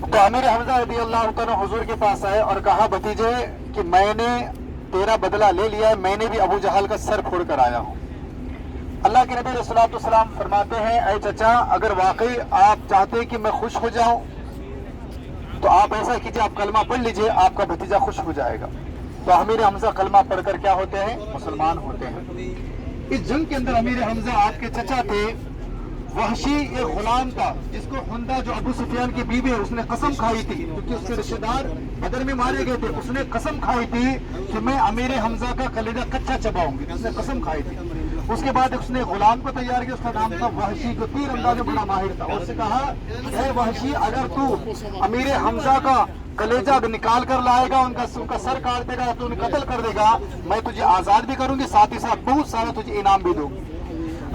تو امیر حمزہ رضی اللہ عنہ حضور کے پاس آئے اور کہا بھتیجے کہ میں نے تیرا بدلہ لے لیا ہے، میں نے بھی ابو جہل کا سر پھوڑ کر آیا ہوں۔ اللہ کے نبی علیہ الصلوۃ والسلام فرماتے ہیں اے چچا اگر واقعی آپ چاہتے ہیں کہ میں خوش ہو جاؤں تو آپ ایسا کیجیے، آپ کلمہ پڑھ لیجئے، آپ کا بھتیجا خوش ہو جائے گا۔ تو امیر حمزہ کلمہ پڑھ کر کیا ہوتے ہیں؟ مسلمان ہوتے ہیں۔ اس جنگ کے اندر امیر حمزہ آپ کے چچا تھے، وحشی ایک غلام تھا جس کو حندہ جو ابو سفیان کی بیوی ہے اس نے قسم کھائی تھی، کیونکہ اس کے رشتے دار بدر میں مارے گئے تھے، اس نے قسم کھائی تھی کہ میں امیر حمزہ کا کلیجہ کچا چباؤں گی، اس نے قسم کھائی تھی۔ اس کے بعد اس نے غلام کو تیار کیا، اس کا نام تھا وحشی، جو تیر انداز میں بڑا ماہر تھا، اور اس سے کہا اے وحشی اگر تو امیر حمزہ کا کلیجہ نکال کر لائے گا، ان کا سر کاٹ دے گا تو انہیں قتل کر دے گا، میں تجھے آزاد بھی کروں گی، ساتھ ہی ساتھ بہت سارا تجھے انعام بھی دوں گی۔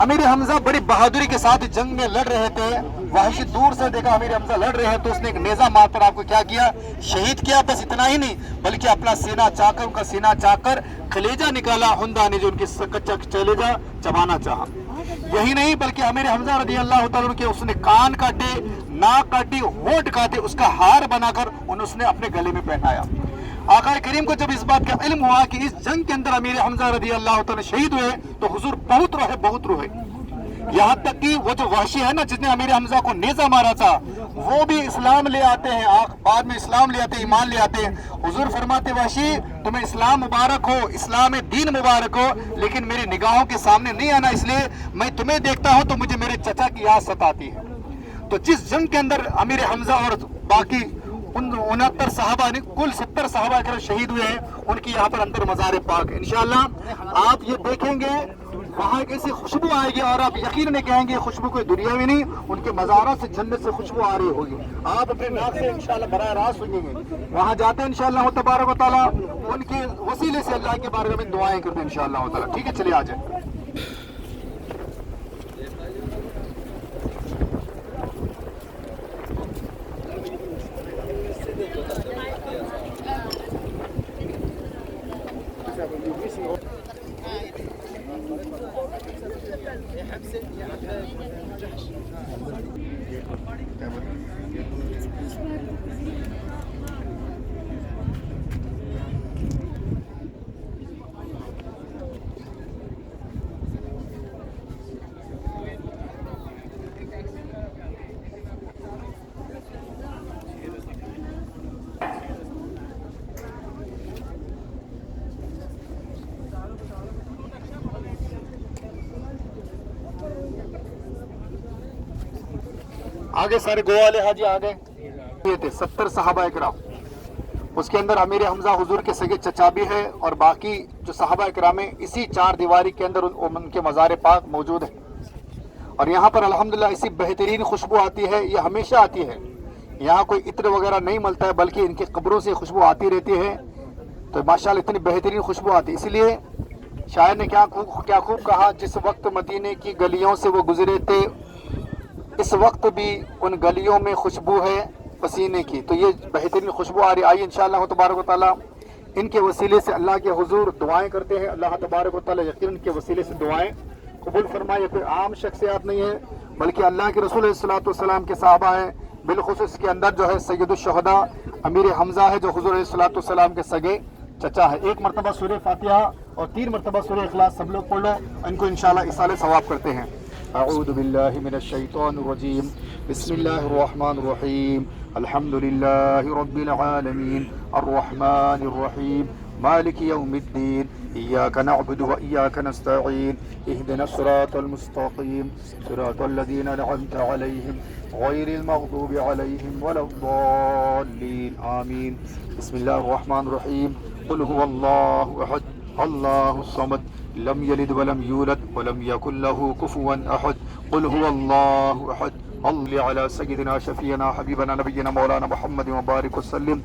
امیر حمزہ بڑی بہادری کے ساتھ جنگ میں لڑ رہے تھے، وحشی دور سے دیکھا امیر حمزہ لڑ رہے ہیں تو اس نے ایک نیزہ مار کر آپ کو کیا کیا؟ شہید کیا۔ بس اتنا ہی نہیں بلکہ اپنا سینہ چاہ کر، ان کا سینہ چاہ کر کلیجہ نکالا، حندہ نے جو ان کی کچا کلیجہ چبانا چاہا۔ یہی نہیں بلکہ امیر حمزہ رضی اللہ تعالیٰ کے اس نے کان کاٹے، ناک کاٹی، ہونٹ کاٹے، اس کا ہار بنا کر اس نے اپنے گلے میں پہنایا۔ آقا کریم کو جب اس بات کا علم ہوا کہ اس جنگ کے اندر امیر حمزہ رضی اللہ تعالیٰ شہید ہوئے تو حضور بہت روئے، یہاں تک کہ وہ جو وحشی ہے نا جس نے امیر حمزہ کو نیزہ مارا تھا وہ بھی اسلام لے آتے ہیں، بعد میں اسلام لے آتے ہیں، ایمان لے آتے ہیں۔ حضور فرماتے وحشی تمہیں اسلام مبارک ہو، اسلام دین مبارک ہو، لیکن میری نگاہوں کے سامنے نہیں آنا، اس لیے میں تمہیں دیکھتا ہوں تو مجھے میرے چچا کی یاد ستاتی ہے۔ تو جس جنگ کے اندر امیر حمزہ اور باقی 69 صحابہ نے کل 70 صحابہ کے شہید ہوئے ہیں، ان کی یہاں پر اندر مزار پاک ہے۔ انشاءاللہ آپ یہ دیکھیں گے وہاں ایک ایسی خوشبو آئے گی اور آپ یقیناً کہیں گے خوشبو کوئی دنیاوی نہیں، ان کے مزارات سے جنت سے خوشبو آ رہی ہوگی، آپ اپنے ناک سے انشاءاللہ براہ راست سنیں گے۔ وہاں جاتے ہیں انشاءاللہ تبارک و تعالیٰ، ان کے وسیلے سے اللہ کے بارے میں دعائیں کرتے ہیں انشاءاللہ تعالیٰ۔ ٹھیک ہے چلیے آ جائیں۔ آگے سارے گوا والے حاجی آگے یہ تھے 70 صحابہ اکرام، اس کے اندر امیر حمزہ حضور کے سگے چچا بھی ہے اور باقی جو صحابہ اکرام ہیں اسی چار دیواری کے اندر ان کے مزار پاک موجود ہے۔ اور یہاں پر الحمدللہ اسی بہترین خوشبو آتی ہے، یہ ہمیشہ آتی ہے، یہاں کوئی عطر وغیرہ نہیں ملتا ہے بلکہ ان کی قبروں سے خوشبو آتی رہتی ہے، تو ماشاءاللہ اتنی بہترین خوشبو آتی ہے۔ اسی لیے شاعر نے کیا خوب کہا، جس وقت مدینے کی گلیوں سے وہ گزرے تھے اس وقت بھی ان گلیوں میں خوشبو ہے پسینے کی۔ تو یہ بہترین خوشبو آ رہی، آئیے انشاءاللہ تبارک و تعالیٰ ان کے وسیلے سے اللہ کے حضور دعائیں کرتے ہیں، اللہ تبارک و تعالیٰ یقین ان کے وسیلے سے دعائیں قبول فرمائے۔ یہ کوئی عام شخصیات نہیں ہے بلکہ اللہ کے رسول علیہ الصلوۃ کے صحابہ ہیں، بالخصوص اس کے اندر جو ہے سید الشہداء امیر حمزہ ہے جو حضور علیہ الصلوۃ کے سگے چچا ہے۔ ایک مرتبہ سورہ فاتحہ اور 3 مرتبہ سورہ اخلاص سب لوگ پڑھ لو، ان کو انشاءاللہ اصالہ ثواب کرتے ہیں۔ اعوذ باللہ من الشیطان الرجیم، بسم اللہ الرحمن الرحیم، الحمد للہ رب العالمین، الرحمن الرحیم، مالک یوم الدین، ایاک نعبد و ایاک نستعین، اہدنا الصراط المستقیم، صراط الذین انعمت علیہم غیر المغضوب علیہم ولا الضالین، آمین۔ بسم اللہ الرحمن الرحیم، قل هو اللہ احد اللہ الصمد لم یلد ولم یولد ولم یکن له کفوا احد، قل هو اللہ احد، صل علی سیدنا شفیعنا حبیبنا نبینا مولانا محمد وبارک وسلم،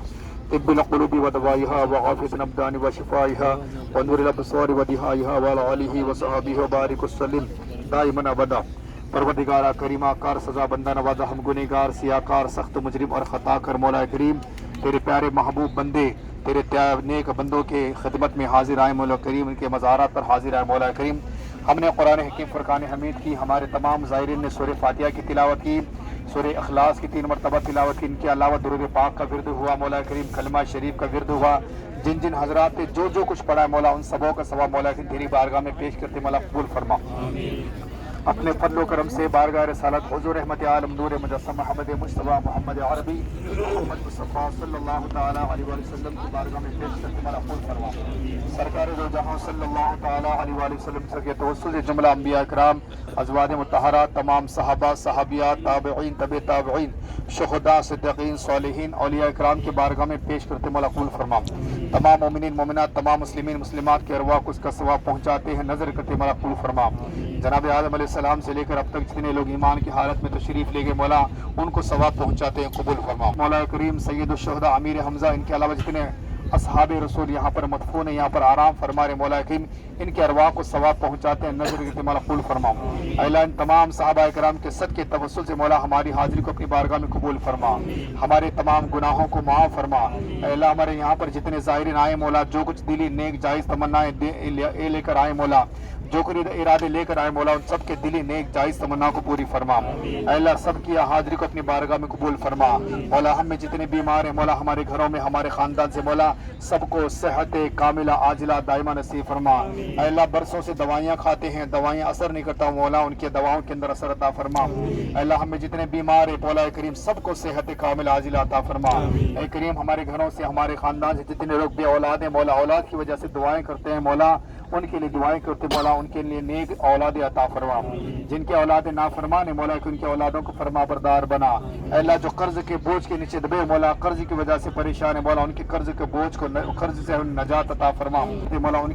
طب القلوب ودوائها وعافیة الابدان وشفائها ونور الابصار ودہائها وعلى آلہ وصحبہ وبارک وسلم دائما ابدا۔ پروردگارہ کریمہ کار سزا بندہ نوازا ہم گنہگار سیاکار سخت مجرم اور خطا کر مولا کریم تیرے پیارے محبوب بندے تیرے نیک بندوں کے خدمت میں حاضر آئے مولا کریم، ان کے مزارات پر حاضر آئے مولا کریم۔ ہم نے قرآن حکیم فرقان حمید کی، ہمارے تمام زائرین نے سورہ فاتحہ کی تلاوت کی، سورہ اخلاص کی 3 مرتبہ تلاوت کی، ان کے علاوہ درود پاک کا ورد ہوا، مولا کریم کلمہ شریف کا ورد ہوا، جن جن حضرات نے جو کچھ پڑھا ہے مولا ان سبوں کا ثواب مولا کریم تیری بارگاہ میں پیش کرتے مولا قبول فرما۔ اپنے فضل و کرم سے بارگاہ رسالت حضور رحمت عالم نور مجسم محمد مصطفیٰ محمد عربی محمد مصطفیٰ صلی اللہ تعالیٰ علیہ وآلہ وسلم کی بارگاہ میں پیش کرتے مولا قبول فرما۔ سرکار دو جہاں صلی اللہ تعالیٰ علیہ وآلہ وسلم کے توسل سے جملہ انبیاء اکرام، ازواج مطہرات، تمام صحابہ صحابیات، تابعین طب تابعین، شہداء صدیقین صالحین اولیاء اکرام کی بارگاہ میں پیش کرتے مولا قبول فرما۔ تمام مومنین مومنات، تمام مسلمین مسلمات کے ارواح کو اس کا ثواب پہنچاتے ہیں نظر کرتے مولا قبول فرما۔ جناب آدم علیہ السلام سے لے کر اب تک جتنے لوگ ایمان کی حالت میں تشریف لے گئے مولا ان کو ثواب پہنچاتے ہیں قبول فرما۔ مولا کریم سید الشہداء امیر حمزہ، ان کے علاوہ جتنے اصحاب رسول یہاں پر مدفون ہیں، یہاں پر آرام فرما رہے مولا کریم ان کے ارواح کو ثواب پہنچاتے ہیں نظر کرتے مولا قبول فرما۔ اے اللہ ان تمام صحابہ کرام کے صدقے توسل سے مولا ہماری حاضری کو اپنی بارگاہ میں قبول فرما، ہمارے تمام گناہوں کو معاف فرما۔ اے اللہ ہمارے یہاں پر جتنے زائرین آئے مولا جو کچھ دلی نیک جائز تمنائیں لے کر آئے مولا، جو کچھ ارادے لے کر آئے مولا ان سب کے دلی نیک جائز تمنا کو پوری فرما۔ اے اللہ سب کی حاضری کو اپنی بارگاہ میں قبول فرما۔ مولا ہم میں جتنے بیمار ہیں مولا ہمارے گھروں میں ہمارے خاندان سے مولا سب کو صحت کاملہ عاجلہ دائمہ نصیب فرما۔ اے اللہ برسوں سے دوائیاں کھاتے ہیں، دوائیاں اثر نہیں کرتا مولا ان کے دواؤں کے اندر اثر عطا فرما۔ اے اللہ ہم میں جتنے بیمار ہیں مولا کریم سب کو صحت کاملہ عاجلہ عطا فرما۔ اے کریم ہمارے گھروں سے ہمارے خاندان سے جتنے لوگ بے اولاد ہیں مولا اولاد کی وجہ سے دعائیں کرتے ہیں مولا ان کے لیے دعائیں کرتے مولا ان کے لیے نیک اولاد عطا فرما۔ جن کے اولاد نافرمان ہیں مولا ان کے اولادوں کو فرما بردار بنا۔ اے اللہ جو قرض کے بوجھ کے نیچے دبے مولا قرض کی وجہ سے پریشان ہے مولا ان کے قرض کے بوجھ کو قرض سے نجات عطا فرما۔ مولا ان